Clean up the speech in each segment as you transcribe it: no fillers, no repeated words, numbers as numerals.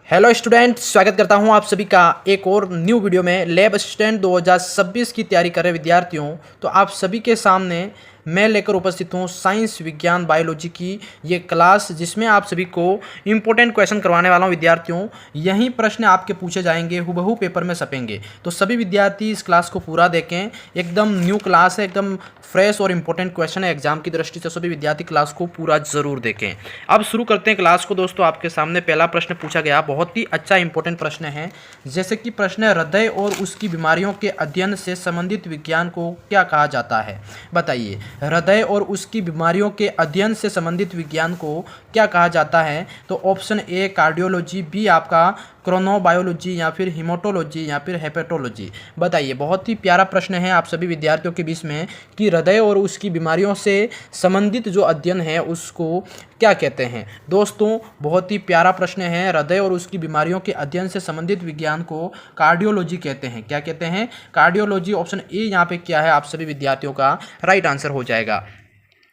Hello student, स्वागत करता हूं आप सभी का एक और न्यू वीडियो में। लैब असिस्टेंट 2026 की तैयारी कर रहे विद्यार्थियों, तो आप सभी के सामने मैं लेकर उपस्थित हूं साइंस विज्ञान बायोलॉजी की ये क्लास, जिसमें आप सभी को इंपॉर्टेंट क्वेश्चन करवाने वाला हूं विद्यार्थियों। यही प्रश्न आपके पूछे जाएंगे, हुबहू पेपर में छपेंगे। तो सभी विद्यार्थी इस क्लास को पूरा देखें। एकदम न्यू क्लास है, एकदम फ्रेश और इंपॉर्टेंट क्वेश्चन है एग्जाम की दृष्टि से। सभी विद्यार्थी क्लास को पूरा जरूर देखें। अब शुरू करते हैं क्लास को दोस्तों। आपके सामने पहला प्रश्न पूछा गया, बहुत ही अच्छा इंपॉर्टेंट प्रश्न है। जैसे कि प्रश्न है, हृदय और उसकी बीमारियों के अध्ययन से संबंधित विज्ञान को क्या कहा जाता है? बताइए, हृदय और उसकी बीमारियों के अध्ययन से संबंधित विज्ञान को क्या कहा जाता है? तो ऑप्शन ए कार्डियोलॉजी, बी आपका क्रोनोबायोलॉजी, या फिर हिमोटोलॉजी, या फिर हेपेटोलॉजी। बताइए, बहुत ही प्यारा प्रश्न है आप सभी विद्यार्थियों के बीच में कि हृदय और उसकी बीमारियों से संबंधित जो अध्ययन है उसको क्या कहते हैं। दोस्तों, बहुत ही प्यारा प्रश्न है। हृदय और उसकी बीमारियों के अध्ययन से संबंधित विज्ञान को कार्डियोलॉजी कहते हैं। क्या कहते हैं? कार्डियोलॉजी। ऑप्शन ए यहाँ पे क्या है आप सभी विद्यार्थियों का राइट आंसर हो जाएगा।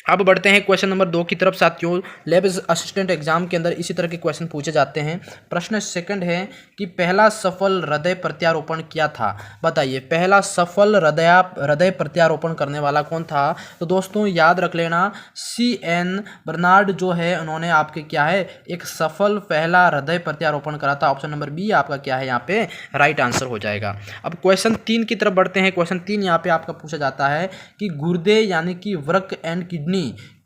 अब बढ़ते हैं क्वेश्चन नंबर 2 की तरफ। साथियों, लैब असिस्टेंट एग्जाम के अंदर इसी तरह के क्वेश्चन पूछे जाते हैं। प्रश्न सेकंड है कि पहला सफल हृदय प्रत्यारोपण क्या था? बताइए, पहला सफल हृदय प्रत्यारोपण करने वाला कौन था? तो दोस्तों याद रख लेना, CN बर्नार्ड जो है, उन्होंने आपके क्या है एक सफल पहला हृदय प्रत्यारोपण करा था। ऑप्शन नंबर बी आपका क्या है यहाँ पे राइट आंसर हो जाएगा। अब क्वेश्चन 3 की तरफ बढ़ते हैं। क्वेश्चन 3 यहाँ पे आपका पूछा जाता है कि गुर्दे यानी कि वृक्क एंड किडनी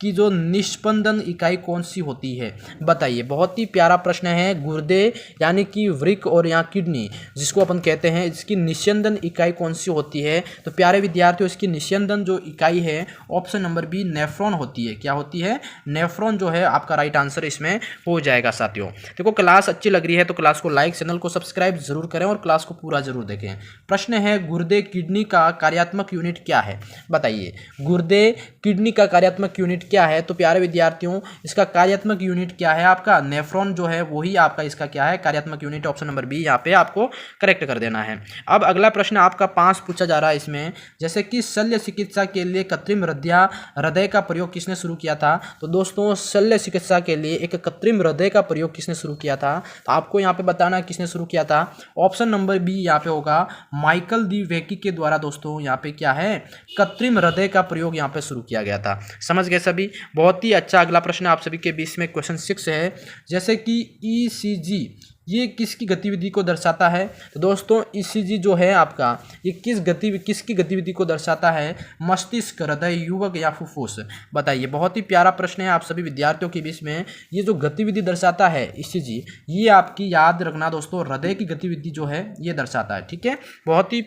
की जो निस्पंदन इकाई कौन सी होती है? बताइए, बहुत ही प्यारा प्रश्न है। गुर्दे यानी कि वृक्क और यहाँ किडनी जिसको अपन कहते हैं, इसकी निस्यंदन इकाई कौन सी होती है? तो प्यारे विद्यार्थियों, इसकी निस्यंदन जो इकाई है ऑप्शन नंबर बी नेफ्रॉन होती है। क्या होती है? नेफ्रॉन जो है आपका राइट आंसर इसमें हो जाएगा। साथियों देखो, क्लास अच्छी लग रही है तो क्लास को लाइक, चैनल को सब्सक्राइब जरूर करें और क्लास को पूरा जरूर देखें। प्रश्न है, गुर्दे किडनी का कार्यात्मक यूनिट क्या है? बताइए, गुर्दे किडनी का कार्यात्मक यूनिट क्या है? तो प्यारे विद्यार्थियों, इसका कार्यात्मक यूनिट क्या है? आपका नेफ्रॉन जो है वही आपका इसका क्या है कार्यात्मक यूनिट। ऑप्शन नंबर बी यहाँ पे आपको करेक्ट कर देना है। अब अगला प्रश्न आपका 5 पूछा जा रहा है इसमें, जैसे कि शल्य चिकित्सा के लिए कृत्रिम हृदय का प्रयोग किसने शुरू किया था? तो दोस्तों, शल्य चिकित्सा के लिए एक कृत्रिम हृदय का प्रयोग किसने शुरू किया था? तो आपको यहाँ पे बताना किसने शुरू किया था। ऑप्शन नंबर बी यहाँ पे होगा माइकल दी वेकी के द्वारा। दोस्तों यहाँ पे क्या है कृत्रिम हृदय का प्रयोग यहाँ पे शुरू किया गया था। समझ गए सभी? बहुत ही अच्छा। अगला प्रश्न आप सभी के बीच में क्वेश्चन 6 है, जैसे कि ECG ये किसकी गतिविधि को दर्शाता है? तो दोस्तों, ECG जो है आपका ये किसकी गतिविधि को दर्शाता है? मस्तिष्क, हृदय, युवक या फुफ्फुस? बताइए, बहुत ही प्यारा प्रश्न है आप सभी विद्यार्थियों के बीच में। ये जो गतिविधि दर्शाता है ECG, ये आपकी याद रखना दोस्तों, हृदय की गतिविधि जो है ये दर्शाता है। ठीक है, बहुत ही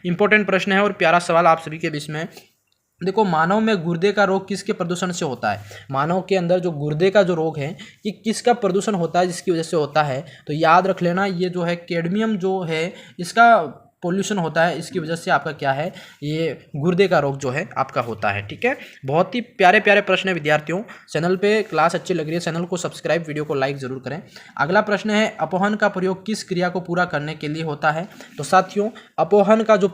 इंपॉर्टेंट प्रश्न है और प्यारा सवाल आप सभी के बीच में। देखो, मानव में गुर्दे का रोग किसके प्रदूषण से होता है? मानव के अंदर जो गुर्दे का जो रोग है ये किसका प्रदूषण होता है, जिसकी वजह से होता है? तो याद रख लेना, ये जो है कैडमियम जो है इसका पोल्यूशन होता है, इसकी वजह से आपका क्या है ये गुर्दे का रोग जो है आपका होता है। ठीक है, बहुत ही प्यारे प्यारे प्रश्न है विद्यार्थियों। चैनल पे क्लास अच्छी लग रही है, चैनल को सब्सक्राइब, वीडियो को लाइक जरूर करें। अगला प्रश्न है, अपोहन का प्रयोग किस क्रिया को पूरा करने के लिए होता है? तो साथियों, अपोहन का जो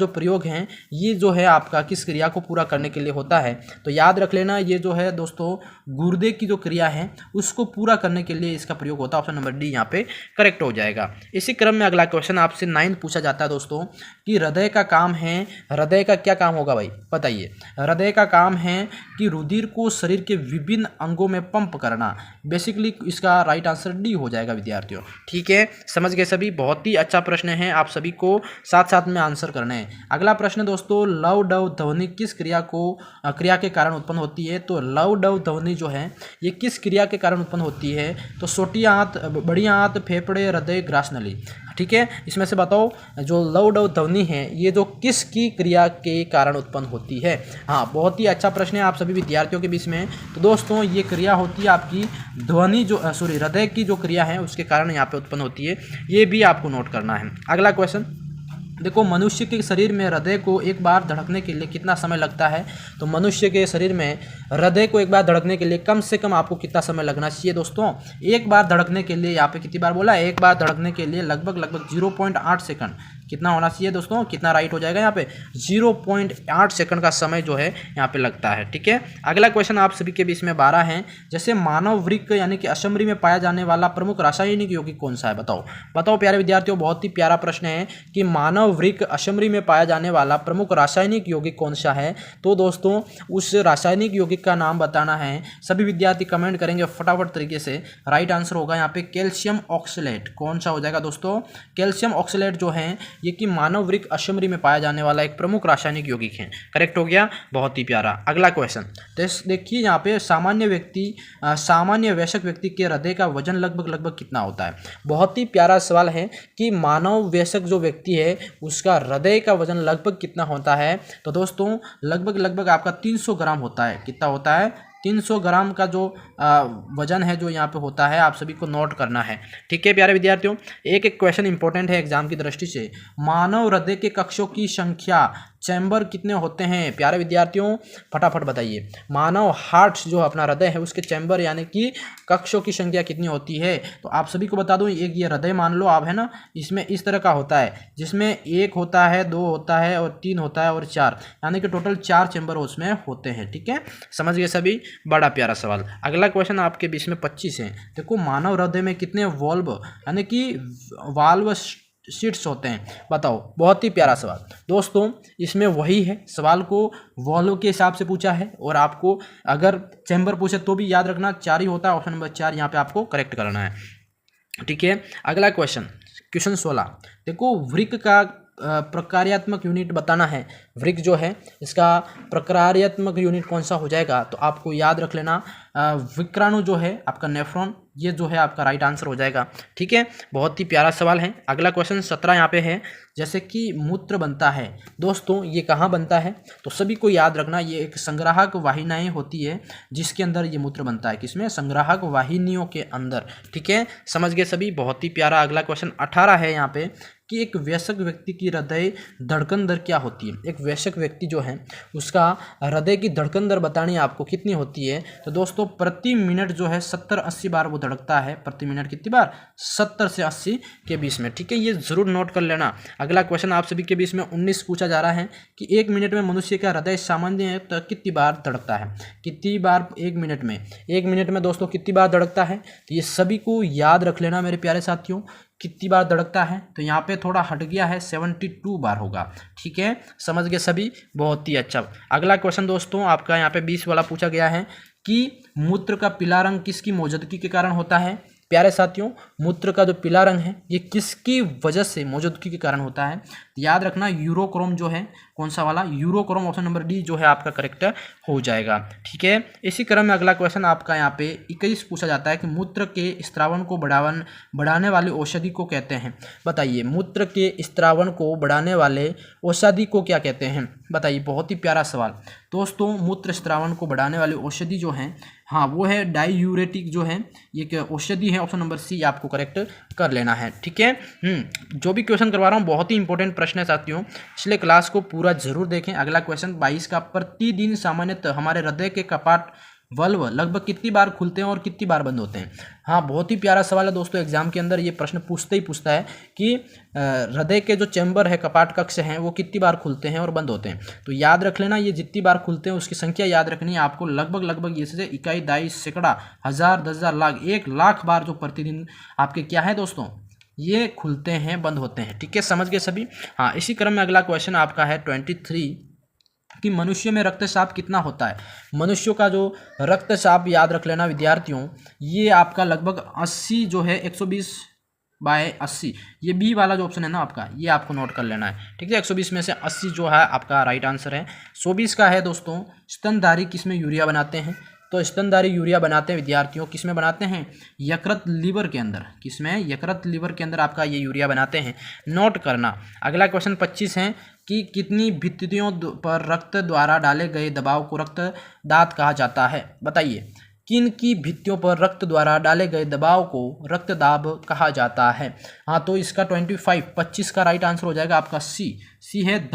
प्रयोग है ये जो है आपका किस क्रिया को पूरा करने के लिए होता है? तो याद रख लेना, ये जो है दोस्तों गुर्दे की जो क्रिया है उसको पूरा करने के लिए इसका प्रयोग होता है। ऑप्शन नंबर डी यहाँ पे करेक्ट हो जाएगा। इसी क्रम में अगला क्वेश्चन आपसे 9 पूछा जाता है दोस्तों कि हृदय का काम है, हृदय का क्या काम होगा भाई? बताइए, हृदय का काम है कि रुधिर को शरीर के विभिन्न अंगों में पंप करना। बेसिकली इसका राइट आंसर डी हो जाएगा विद्यार्थियों। ठीक है, समझ गए सभी? बहुत ही अच्छा प्रश्न है, आप सभी को साथ साथ में आंसर करने हैं। अगला प्रश्न दोस्तों, लव डव ध्वनि किस क्रिया के कारण उत्पन्न होती है? तो लव डव ध्वनि जो है ये किस क्रिया के कारण उत्पन्न होती है? तो छोटी आंत, बड़ी आंत, फेफड़े, हृदय, ग्रासनली। ठीक है, इसमें से बताओ जो लव डव ध्वनि है ये जो किसकी क्रिया के कारण उत्पन्न होती है? हाँ, बहुत ही अच्छा प्रश्न है आप सभी विद्यार्थियों के बीच में। तो दोस्तों, ये क्रिया होती है आपकी ध्वनि जो हृदय की जो क्रिया है उसके कारण यहाँ पे उत्पन्न होती है। ये भी आपको नोट करना है। अगला क्वेश्चन देखो, मनुष्य के शरीर में हृदय को एक बार धड़कने के लिए कितना समय लगता है? तो मनुष्य के शरीर में हृदय को एक बार धड़कने के लिए कम से कम आपको कितना समय लगना चाहिए दोस्तों? एक बार धड़कने के लिए यहाँ पे कितनी बार बोला? एक बार धड़कने के लिए लगभग 0.8 सेकंड। कितना होना चाहिए दोस्तों, कितना राइट हो जाएगा यहाँ पे 0.8 सेकंड का समय जो है यहाँ पे लगता है। ठीक है, अगला क्वेश्चन आप सभी के बीच में 12 है। जैसे मानव वृक्क यानी कि अशमरी में पाया जाने वाला प्रमुख रासायनिक यौगिक कौन सा है, बताओ बताओ प्यारे विद्यार्थियों। बहुत ही प्यारा प्रश्न है कि मानव वृक्क अशमरी में पाया जाने वाला प्रमुख रासायनिक यौगिक कौन सा है। तो दोस्तों उस रासायनिक यौगिक का नाम बताना है। सभी विद्यार्थी कमेंट करेंगे फटाफट तरीके से। राइट आंसर होगा यहाँ पे कैल्शियम ऑक्सलेट। कौन सा हो जाएगा दोस्तों, कैल्शियम ऑक्सलेट जो है ये कि मानव वृक्क अशमरी में पाया जाने वाला एक प्रमुख रासायनिक यौगिक है। करेक्ट हो गया, बहुत ही प्यारा। अगला क्वेश्चन देखिए यहाँ पे सामान्य वयस्क व्यक्ति के हृदय का वजन लगभग कितना होता है। बहुत ही प्यारा सवाल है कि मानव वयस्क जो व्यक्ति है उसका हृदय का वजन लगभग कितना होता है। तो दोस्तों लगभग आपका 300 ग्राम होता है। कितना होता है, 300 ग्राम का जो वजन है जो यहाँ पे होता है, आप सभी को नोट करना है। ठीक है प्यारे विद्यार्थियों, एक एक क्वेश्चन इंपॉर्टेंट है एग्जाम की दृष्टि से। मानव हृदय के कक्षों की संख्या, चैम्बर कितने होते हैं प्यारे विद्यार्थियों, फटाफट बताइए। मानव हार्ट जो अपना हृदय है उसके चैम्बर यानी कि कक्षों की संख्या कितनी होती है। तो आप सभी को बता दूं, एक ये हृदय मान लो आप, है ना, इसमें इस तरह का होता है जिसमें 1 होता है, 2 होता है और 3 होता है और 4, यानी कि टोटल 4 चैम्बर उसमें होते हैं। ठीक है, समझ गए सभी, बड़ा प्यारा सवाल। अगला क्वेश्चन आपके बीच में 25 है। देखो मानव हृदय में कितने वॉल्व यानी कि वाल्व सीट्स होते हैं, बताओ। बहुत ही प्यारा सवाल दोस्तों, इसमें वही है, सवाल को वॉल्व के हिसाब से पूछा है और आपको अगर चैम्बर पूछे तो भी याद रखना 4 ही होता है। ऑप्शन नंबर 4 यहाँ पे आपको करेक्ट करना है। ठीक है, अगला क्वेश्चन 16। देखो वृक्क का प्रकार्यात्मक यूनिट बताना है। वृक्क जो है इसका प्रकार्यात्मक यूनिट कौन सा हो जाएगा, तो आपको याद रख लेना विक्राणु जो है आपका नेफ्रॉन, ये जो है आपका राइट आंसर हो जाएगा। ठीक है, बहुत ही प्यारा सवाल है। अगला क्वेश्चन 17 यहाँ पे है। जैसे कि मूत्र बनता है दोस्तों, ये कहाँ बनता है, तो सभी को याद रखना ये एक संग्राहक वाहिनियाँ होती है जिसके अंदर ये मूत्र बनता है। किसमें, संग्राहक वाहिनियों के अंदर। ठीक है, समझ गए सभी, बहुत ही प्यारा। अगला क्वेश्चन 18 है यहाँ पे कि एक वयस्क व्यक्ति की हृदय धड़कन दर क्या होती है। एक वयस्क व्यक्ति जो है उसका हृदय की धड़कन दर बतानी है आपको कितनी होती है। तो दोस्तों प्रति मिनट जो है 70-80 बार वो धड़कता है। प्रति मिनट कितनी बार, 70 से 80 के बीच में। ठीक है, ये जरूर नोट कर लेना। अगला क्वेश्चन आप सभी के बीच में 19 पूछा जा रहा है कि 1 मिनट में मनुष्य का हृदय सामान्य तो कितनी बार धड़कता है। कितनी बार 1 मिनट में, 1 मिनट में दोस्तों कितनी बार धड़कता है, तो ये सभी को याद रख लेना मेरे प्यारे साथियों। कितनी बार धड़कता है, तो यहाँ पे थोड़ा हट गया है, 72 बार होगा। ठीक है, समझ गए सभी, बहुत ही अच्छा। अगला क्वेश्चन दोस्तों आपका यहाँ पे 20 वाला पूछा गया है कि मूत्र का पीला रंग किसकी मौजूदगी के कारण होता है। प्यारे साथियों, मूत्र का जो पीला रंग है ये किसकी वजह से, मौजूदगी के कारण होता है। याद रखना यूरोक्रोम जो है, कौन सा वाला, यूरोक्रोम। ऑप्शन नंबर डी जो है आपका करेक्ट हो जाएगा। ठीक है, इसी क्रम में अगला क्वेश्चन आपका यहाँ पे 21 पूछा जाता है कि मूत्र के स्त्रावन को बढ़ाने वाली औषधि को कहते हैं। बताइए, मूत्र के स्त्रावन को बढ़ाने वाले औषधि को क्या कहते हैं, बताइए। बहुत ही प्यारा सवाल दोस्तों। मूत्र स्त्रावन को बढ़ाने वाली औषधि जो है, हाँ वो है डाईयूरेटिक जो है, ये औषधि है। ऑप्शन नंबर सी आपको करेक्ट कर लेना है। ठीक है, जो भी क्वेश्चन करवा रहा हूँ बहुत ही इंपॉर्टेंट प्रश्न है साथियों, इसलिए क्लास को पूरा जरूर देखें। अगला क्वेश्चन 22 का, प्रतिदिन सामान्यतः हमारे हृदय के कपाट वल्व लगभग कितनी बार खुलते हैं और कितनी बार बंद होते हैं। हाँ, बहुत ही प्यारा सवाल है दोस्तों। एग्जाम के अंदर ये प्रश्न पूछता है कि हृदय के जो चैम्बर है, कपाट कक्ष हैं, वो कितनी बार खुलते हैं और बंद होते हैं। तो याद रख लेना, ये जितनी बार खुलते हैं उसकी संख्या याद रखनी है आपको। लगभग ये से इकाई, दाई, सैकड़ा, 1000, 10,000, लाख, 1,00,000 बार जो प्रतिदिन आपके क्या है दोस्तों, ये खुलते हैं, बंद होते हैं। ठीक है, समझ गए सभी। हाँ, इसी क्रम में अगला क्वेश्चन आपका है 23 कि मनुष्य में रक्तचाप कितना होता है। मनुष्यों का जो रक्तचाप याद रख लेना विद्यार्थियों, ये आपका लगभग 80 जो है, 120/80, ये बी वाला जो ऑप्शन है ना आपका, ये आपको नोट कर लेना है। ठीक है, 120 में से 80 जो है आपका राइट आंसर है। 120 का है दोस्तों स्तनधारी किसमें यूरिया बनाते हैं। तो स्तनधारी यूरिया बनाते हैं विद्यार्थियों, किसमें बनाते हैं, यकृत लीवर के अंदर। किसमें, यकृत लीवर के अंदर आपका ये यूरिया बनाते हैं, नोट करना। अगला क्वेश्चन 25 है कि कितनी भित्तियों पर रक्त द्वारा डाले गए दबाव को रक्तदाब कहा जाता है। बताइए, किन की भित्तियों पर रक्त द्वारा डाले गए दबाव को रक्तदाब कहा जाता है। हाँ, तो इसका 25 का राइट आंसर हो जाएगा आपका सी है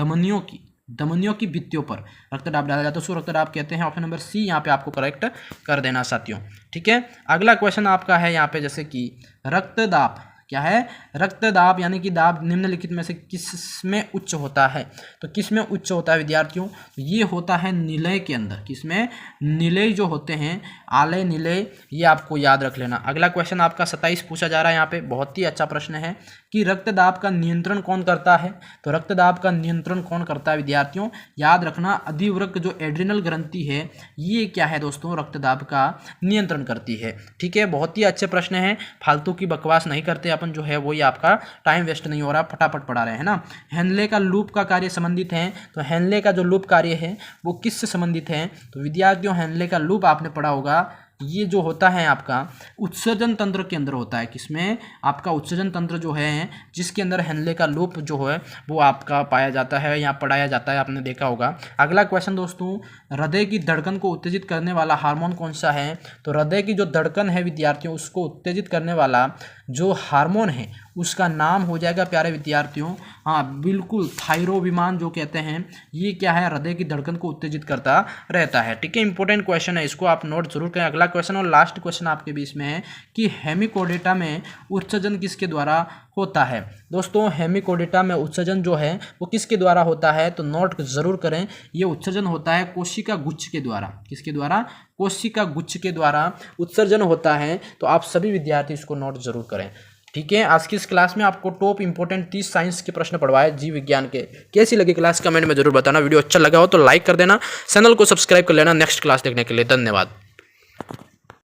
धमनियों की भित्तियों पर रक्तदाब डाला जाता है, उसको रक्तदाब कहते हैं। ऑप्शन नंबर सी यहाँ पे आपको करेक्ट कर देना साथियों। ठीक है, अगला क्वेश्चन आपका है यहाँ पे, जैसे कि रक्तदाब क्या है, रक्तदाब यानी कि दाब निम्नलिखित में से किस में उच्च होता है। तो किस में उच्च होता है विद्यार्थियों, तो ये होता है निलय के अंदर। किसमें, निलय जो होते हैं, आलय निलय, ये आपको याद रख लेना। अगला क्वेश्चन आपका 27 पूछा जा रहा है यहाँ पे, बहुत ही अच्छा प्रश्न है कि रक्तदाब का नियंत्रण कौन करता है। तो रक्तदाब का नियंत्रण कौन करता है विद्यार्थियों, याद रखना अधिवृक्क जो एड्रिनल ग्रंथि है ये क्या है दोस्तों, रक्तदाब का नियंत्रण करती है। ठीक है, बहुत ही अच्छे प्रश्न हैं, फालतू की बकवास नहीं करते अपन, जो है वही आपका टाइम वेस्ट नहीं हो रहा, फटाफट पढ़ा रहे हैं ना। हेनले का लूप का कार्य संबंधित है, तो हेनले का जो लूप कार्य है वो किससे संबंधित है, तो विद्यार्थियों हेनले का लूप आपने पढ़ा होगा, ये जो होता है आपका उत्सर्जन तंत्र के अंदर होता है। किसमें, आपका उत्सर्जन तंत्र जो है जिसके अंदर हेनले का लूप जो है वो आपका पाया जाता है या पढ़ाया जाता है, आपने देखा होगा। अगला क्वेश्चन दोस्तों, हृदय की धड़कन को उत्तेजित करने वाला हार्मोन कौन सा है। तो हृदय की जो धड़कन है विद्यार्थियों उसको उत्तेजित करने वाला जो हार्मोन है उसका नाम हो जाएगा प्यारे विद्यार्थियों, हाँ बिल्कुल, थायरोविमान जो कहते हैं, ये क्या है, हृदय की धड़कन को उत्तेजित करता रहता है। ठीक है, इंपॉर्टेंट क्वेश्चन है, इसको आप नोट जरूर करें। अगला क्वेश्चन और लास्ट क्वेश्चन आपके बीच में है कि हेमिकोडेटा में उत्सर्जन किसके द्वारा होता है। दोस्तों हेमिकोडेटा में उत्सर्जन जो है वो किसके द्वारा होता है, तो नोट जरूर करें, ये उत्सर्जन होता है कोशिका गुच्छ के द्वारा। किसके द्वारा, कोशिका गुच्छ के द्वारा उत्सर्जन होता है। तो आप सभी विद्यार्थी इसको नोट जरूर करें। ठीक है, आज की इस क्लास में आपको टॉप इंपोर्टेंट 30 साइंस के प्रश्न पढ़वाए जीव विज्ञान के। कैसी लगी क्लास कमेंट में जरूर बताना, वीडियो अच्छा लगा हो तो लाइक कर देना, चैनल को सब्सक्राइब कर लेना। नेक्स्ट क्लास देखने के लिए धन्यवाद।